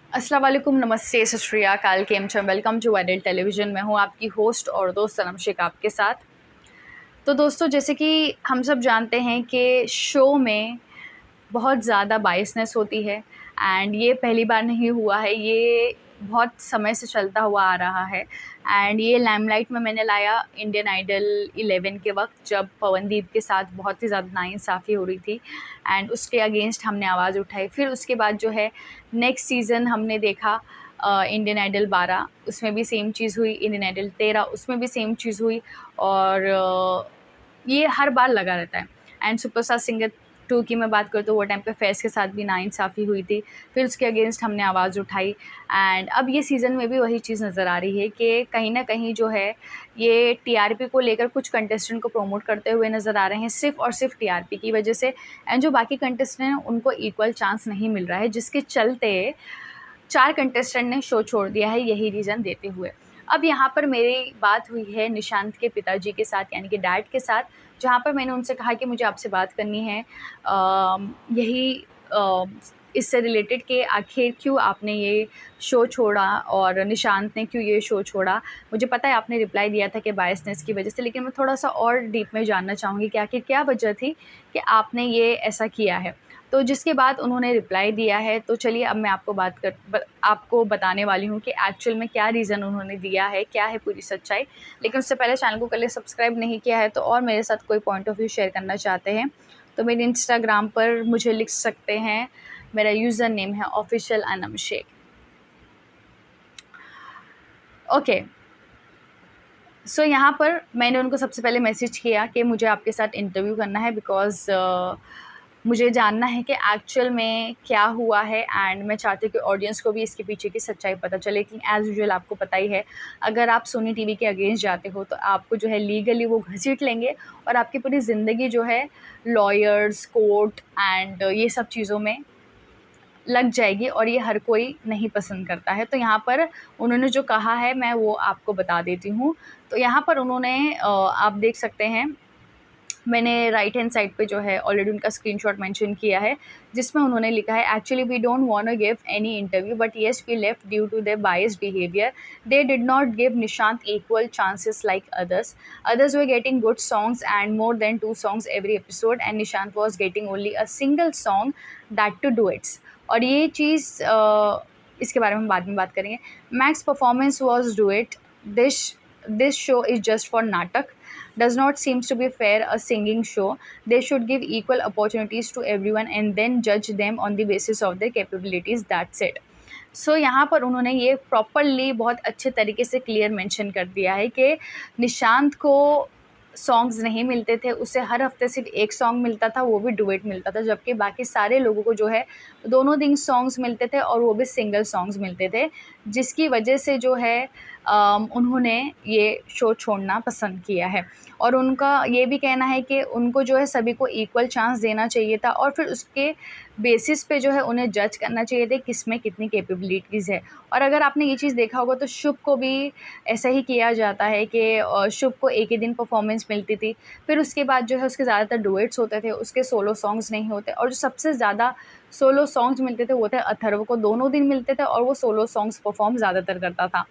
अस्सलाम वालेकुम, नमस्ते, सत श्री अकाल, केम छो, वेलकम टू वायरल टेलीविज़न। मैं हूँ आपकी होस्ट और दोस्त सनम शेख आपके साथ। तो दोस्तों, जैसे कि हम सब जानते हैं कि शो में बहुत ज़्यादा बायसनेस होती है एंड ये पहली बार नहीं हुआ है, ये बहुत समय से चलता हुआ आ रहा है। एंड ये लाइमलाइट में मैंने लाया इंडियन आइडल 11 के वक्त, जब पवनदीप के साथ बहुत ही ज़्यादा नाइंसाफ़ी हो रही थी एंड उसके अगेंस्ट हमने आवाज़ उठाई। फिर उसके बाद जो है नेक्स्ट सीज़न हमने देखा इंडियन आइडल 12, उसमें भी सेम चीज़ हुई। इंडियन आइडल 13, उसमें भी सेम चीज़ हुई। और ये हर बार लगा रहता है। एंड सुपरस्टार सिंगर 2 की मैं बात करूँ तो वो टाइम पे फैज़ के साथ भी नाइंसाफ़ी हुई थी। फिर उसके अगेंस्ट हमने आवाज़ उठाई एंड अब ये सीज़न में भी वही चीज़ नज़र आ रही है कि कहीं न कहीं जो है ये टीआरपी को लेकर कुछ कंटेस्टेंट को प्रमोट करते हुए नज़र आ रहे हैं, सिर्फ़ और सिर्फ़ टीआरपी की वजह से। एंड जो बाकी कंटेस्टेंट हैं उनको इक्वल चांस नहीं मिल रहा है, जिसके चलते 4 कंटेस्टेंट ने शो छोड़ दिया है, यही रीज़न देते हुए। अब यहाँ पर मेरी बात हुई है निशांत के पिताजी के साथ, यानी कि डैड के साथ, जहाँ पर मैंने उनसे कहा कि मुझे आपसे बात करनी है यही इससे रिलेटेड कि आखिर क्यों आपने ये शो छोड़ा और निशांत ने क्यों ये शो छोड़ा। मुझे पता है आपने रिप्लाई दिया था कि बायसनेस की वजह से, लेकिन मैं थोड़ा-सा और डीप में जानना चाहूँगी कि आखिर क्या वजह थी कि आपने ये ऐसा किया है। तो जिसके बाद उन्होंने रिप्लाई दिया है, तो चलिए अब मैं आपको बताने वाली हूँ कि एक्चुअल में क्या रीज़न उन्होंने दिया है, क्या है पूरी सच्चाई। लेकिन उससे पहले चैनल को कर लिए सब्सक्राइब नहीं किया है तो और मेरे साथ कोई पॉइंट ऑफ व्यू शेयर करना चाहते हैं तो मेरे इंस्टाग्राम पर मुझे लिख सकते हैं। मेरा यूज़र नेम है ऑफिशियल अनम शेख। ओके, सो यहाँ पर मैंने उनको सबसे पहले मैसेज किया कि मुझे आपके साथ इंटरव्यू करना है, बिकॉज़ मुझे जानना है कि एक्चुअल में क्या हुआ है एंड मैं चाहती हूँ कि ऑडियंस को भी इसके पीछे की सच्चाई पता चले। लेकिन एज़ यूजुअल आपको पता ही है, अगर आप सोनी टीवी के अगेंस्ट जाते हो तो आपको जो है लीगली वो घसीट लेंगे और आपकी पूरी ज़िंदगी जो है लॉयर्स, कोर्ट एंड ये सब चीज़ों में लग जाएगी और ये हर कोई नहीं पसंद करता है। तो यहाँ पर उन्होंने जो कहा है मैं वो आपको बता देती हूँ। तो यहाँ पर उन्होंने आप देख सकते हैं, मैंने राइट हैंड साइड पे जो है ऑलरेडी उनका स्क्रीनशॉट मेंशन किया है, जिसमें उन्होंने लिखा है, actually we don't want to give any interview but yes we left due to their biased behaviour. They did not give Nishant equal chances like others were getting good songs and more than 2 songs every episode and Nishant was getting only a single song that too duets. और ये चीज़ इसके बारे में बाद में बात करेंगे। Max performance was duet. This this show is just for natak, does not seems to be fair a singing show. They should give equal opportunities to everyone and then judge them on the basis of their capabilities, that's it. सो यहाँ पर उन्होंने ये properly बहुत अच्छे तरीके से clear mention कर दिया है कि निशांत को सॉन्ग्स नहीं मिलते थे, उसे हर हफ्ते सिर्फ एक सॉन्ग मिलता था, वो भी डुएट मिलता था, जबकि बाकी सारे लोगों को जो है दोनों दिन सॉन्ग्स मिलते थे और वो भी सिंगल सॉन्ग्स मिलते थे, जिसकी वजह से जो है उन्होंने ये शो छोड़ना पसंद किया है। और उनका ये भी कहना है कि उनको जो है सभी को इक्वल चांस देना चाहिए था और फिर उसके बेसिस पे जो है उन्हें जज करना चाहिए था किस में कितनी कैपेबिलिटीज़ है। और अगर आपने ये चीज़ देखा होगा तो शुभ को भी ऐसा ही किया जाता है कि शुभ को एक ही दिन परफॉर्मेंस मिलती थी, फिर उसके बाद जो है उसके ज़्यादातर डुएट्स होते थे, उसके सोलो सॉन्ग्स नहीं होते, और जो सबसे ज़्यादा सोलो सॉन्ग्स मिलते थे वो थे अथर्व को, दोनों दिन मिलते थे और वो सोलो सॉन्ग्स परफॉर्म ज़्यादातर करता था।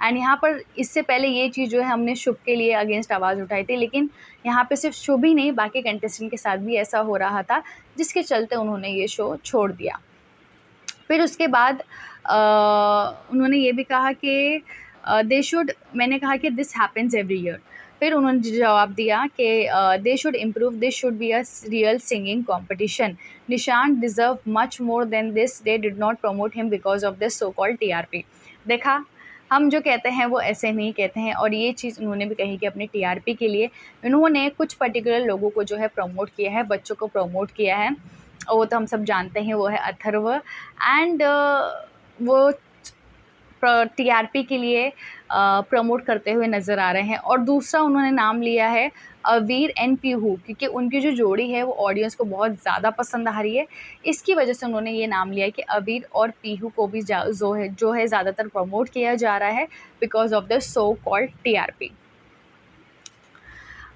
एंड यहाँ पर इससे पहले ये चीज़ जो है हमने शुभ के लिए अगेंस्ट आवाज़ उठाई थी, लेकिन यहाँ पे सिर्फ शुभ ही नहीं बाकी कंटेस्टेंट के साथ भी ऐसा हो रहा था, जिसके चलते उन्होंने ये शो छोड़ दिया। फिर उसके बाद उन्होंने ये भी कहा कि मैंने कहा कि दिस हैपेंस एवरी ईयर। फिर उन्होंने जवाब दिया कि they should improve, this should be a real singing competition. Nishant deserve much more than this, they did not promote him because of this so called TRP. देखा, हम जो कहते हैं वो ऐसे नहीं कहते हैं। और ये चीज़ उन्होंने भी कही कि अपने टीआरपी के लिए उन्होंने कुछ पर्टिकुलर लोगों को जो है प्रमोट किया है, बच्चों को प्रमोट किया है, वो तो हम सब जानते हैं, वो है अथर्व। एंड वो टीआरपी के लिए प्रमोट करते हुए नज़र आ रहे हैं। और दूसरा उन्होंने नाम लिया है अवीर एंड पीहू, क्योंकि उनकी जो जोड़ी है वो ऑडियंस को बहुत ज़्यादा पसंद आ रही है। इसकी वजह से उन्होंने ये नाम लिया है कि अवीर और पीहू को भी जो है ज़्यादातर प्रमोट किया जा रहा है because of the so called TRP.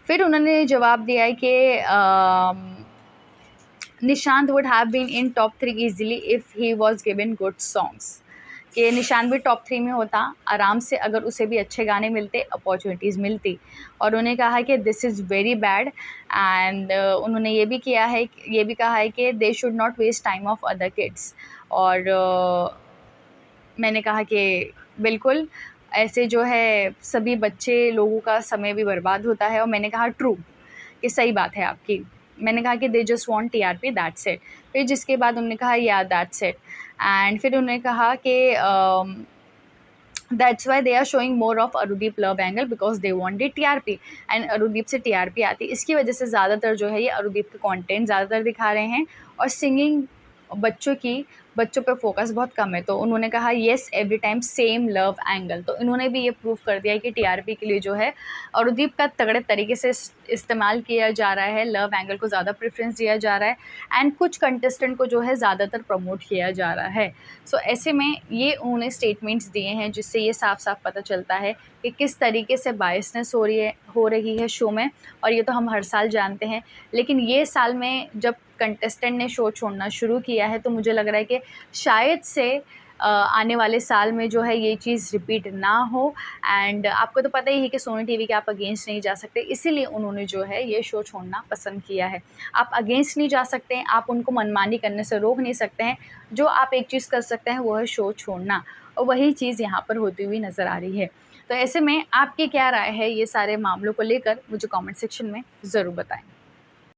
फिर उन्होंने जवाब दिया है कि Nishant would have been in top 3 easily if he was given good songs. कि निशान भी टॉप 3 में होता आराम से, अगर उसे भी अच्छे गाने मिलते, अपॉर्चुनिटीज़ मिलती। और उन्हें कहा कि this is very bad and उन्होंने ये भी कहा है कि they should not waste time of other kids. और मैंने कहा कि बिल्कुल, ऐसे जो है सभी बच्चे लोगों का समय भी बर्बाद होता है। और मैंने कहा ट्रू, कि सही बात है आपकी। मैंने कहा कि they just want TRP, that's it. फिर जिसके बाद उन्होंने कहा या दैट्स इट। एंड फिर उन्होंने कहा कि that's why they are showing more of Arudeep love angle because they wanted TRP and Arudeep से टीआरपी आती, इसकी वजह से ज़्यादातर जो है ये अरुदीप का कंटेंट ज़्यादातर दिखा रहे हैं। और सिंगिंग बच्चों पे फोकस बहुत कम है। तो उन्होंने कहा yes every time same love angle. तो इन्होंने भी ये प्रूव कर दिया कि टीआरपी के लिए जो है अरुदीप का तगड़े तरीके से इस्तेमाल किया जा रहा है, लव एंगल को ज़्यादा प्रेफरेंस दिया जा रहा है एंड कुछ कंटेस्टेंट को जो है ज़्यादातर प्रमोट किया जा रहा है। सो ऐसे में ये उन्होंने स्टेटमेंट्स दिए हैं जिससे ये साफ साफ पता चलता है कि किस तरीके से बायसनेस हो रही है शो में। और ये तो हम हर साल जानते हैं, लेकिन ये साल में जब कंटेस्टेंट ने शो छोड़ना शुरू किया है तो मुझे लग रहा है कि शायद से आने वाले साल में जो है ये चीज़ रिपीट ना हो। एंड आपको तो पता ही है कि सोनी टीवी के आप अगेंस्ट नहीं जा सकते, इसीलिए उन्होंने जो है ये शो छोड़ना पसंद किया है। आप अगेंस्ट नहीं जा सकते हैं, आप उनको मनमानी करने से रोक नहीं सकते हैं। जो आप एक चीज़ कर सकते हैं वो है शो छोड़ना, और वही चीज़ यहाँ पर होती हुई नज़र आ रही है। तो ऐसे में आपकी क्या राय है ये सारे मामलों को लेकर, मुझे कमेंट सेक्शन में ज़रूर बताएं।